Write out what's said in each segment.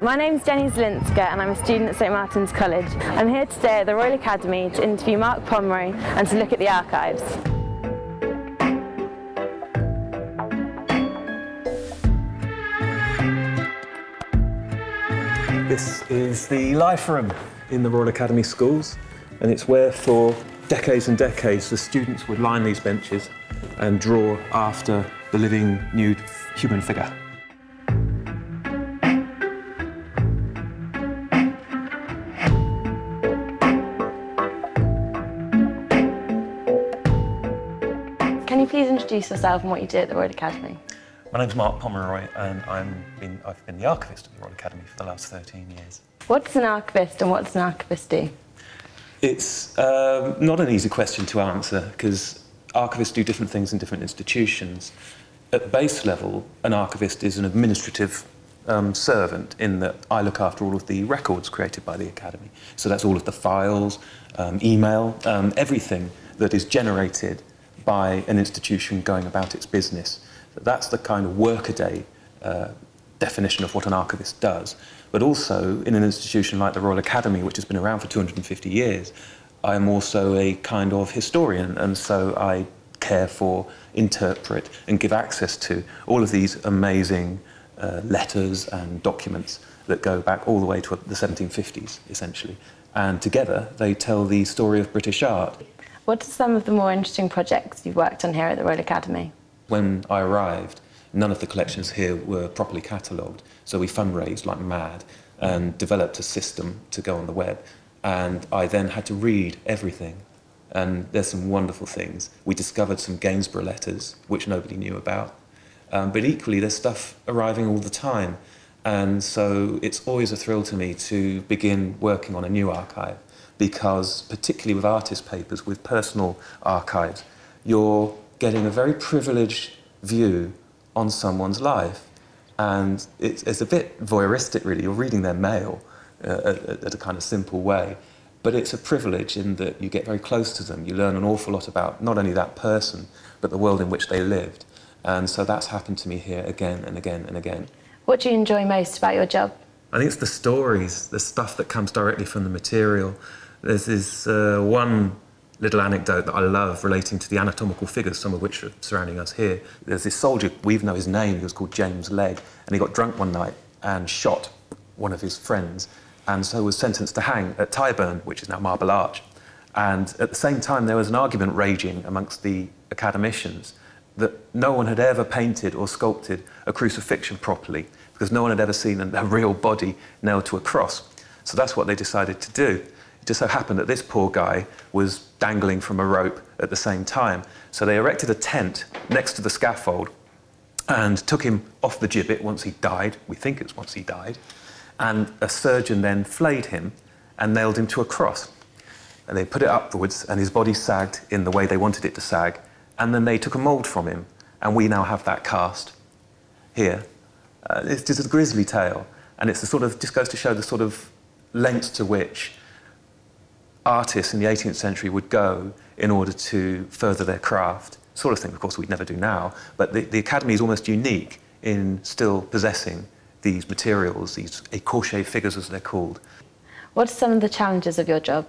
My name's Jenny Zielinska and I'm a student at St Martin's College. I'm here today at the Royal Academy to interview Mark Pomeroy and to look at the archives. This is the life room in the Royal Academy schools, and it's where for decades and decades the students would line these benches and draw after the living nude human figure. Can you please introduce yourself and what you do at the Royal Academy? My name's Mark Pomeroy and I've been the Archivist at the Royal Academy for the last 13 years. What's an archivist and what does an archivist do? It's not an easy question to answer because archivists do different things in different institutions. At base level, an archivist is an administrative servant in that I look after all of the records created by the Academy. So that's all of the files, email, everything that is generated by an institution going about its business. That's the kind of workaday definition of what an archivist does. But also, in an institution like the Royal Academy, which has been around for 250 years, I'm also a kind of historian, and so I care for, interpret, and give access to all of these amazing letters and documents that go back all the way to the 1750s, essentially. And together, they tell the story of British art. What are some of the more interesting projects you've worked on here at the Royal Academy? When I arrived, none of the collections here were properly catalogued, so we fundraised like mad and developed a system to go on the web. And I then had to read everything. And there's some wonderful things. We discovered some Gainsborough letters, which nobody knew about. But equally, there's stuff arriving all the time. And so it's always a thrill to me to begin working on a new archive, because particularly with artist papers, with personal archives, you're getting a very privileged view on someone's life. And it's a bit voyeuristic, really. You're reading their mail at a kind of simple way. But it's a privilege in that you get very close to them. You learn an awful lot about not only that person, but the world in which they lived. And so that's happened to me here again and again and again. What do you enjoy most about your job? I think it's the stories, the stuff that comes directly from the material. There's this one little anecdote that I love relating to the anatomical figures, some of which are surrounding us here. There's this soldier, we even know his name, he was called James Legg, and he got drunk one night and shot one of his friends, and so was sentenced to hang at Tyburn, which is now Marble Arch. And at the same time, there was an argument raging amongst the academicians that no one had ever painted or sculpted a crucifixion properly, because no one had ever seen a real body nailed to a cross. So that's what they decided to do. It just so happened that this poor guy was dangling from a rope at the same time. So they erected a tent next to the scaffold and took him off the gibbet once he died. We think it's once he died. And a surgeon then flayed him and nailed him to a cross. And they put it upwards and his body sagged in the way they wanted it to sag. And then they took a mould from him and we now have that cast here. It's just a grisly tale. And it's the sort of, just goes to show the sort of lengths to which artists in the 18th century would go in order to further their craft. Sort of thing, of course, we'd never do now, but the Academy is almost unique in still possessing these materials, these écorché figures as they're called. What are some of the challenges of your job?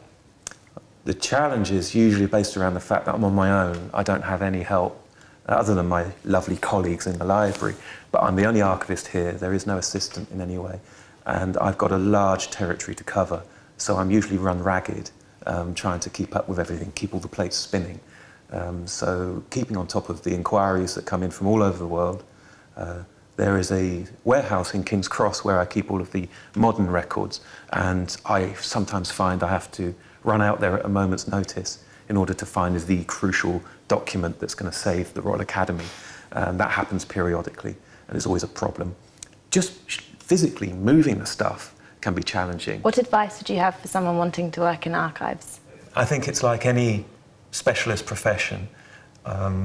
The challenge is usually based around the fact that I'm on my own. I don't have any help other than my lovely colleagues in the library, but I'm the only archivist here. There is no assistant in any way, and I've got a large territory to cover, so I'm usually run ragged. Trying to keep up with everything, keep all the plates spinning. So keeping on top of the inquiries that come in from all over the world. There is a warehouse in King's Cross where I keep all of the modern records, and I sometimes find I have to run out there at a moment's notice in order to find the crucial document that's going to save the Royal Academy. That happens periodically, and it's always a problem. Just physically moving the stuff can be challenging. What advice would you have for someone wanting to work in archives? I think it's like any specialist profession.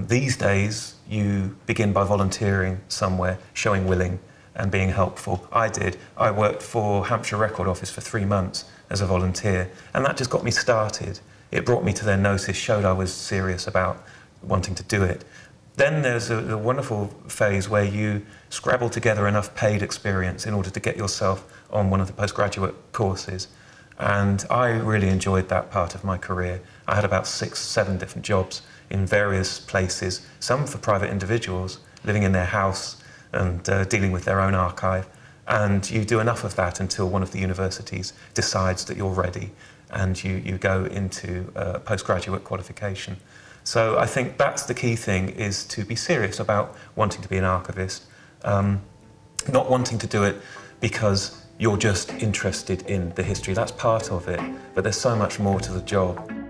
These days, you begin by volunteering somewhere, showing willing and being helpful. I did. I worked for Hampshire Record Office for 3 months as a volunteer, and that just got me started. It brought me to their notice, showed I was serious about wanting to do it. Then there's a wonderful phase where you scrabble together enough paid experience in order to get yourself on one of the postgraduate courses. And I really enjoyed that part of my career. I had about 6, 7 different jobs in various places, some for private individuals living in their house and dealing with their own archive. And you do enough of that until one of the universities decides that you're ready and you go into postgraduate qualification. So I think that's the key thing, is to be serious about wanting to be an archivist, not wanting to do it because you're just interested in the history. That's part of it, but there's so much more to the job.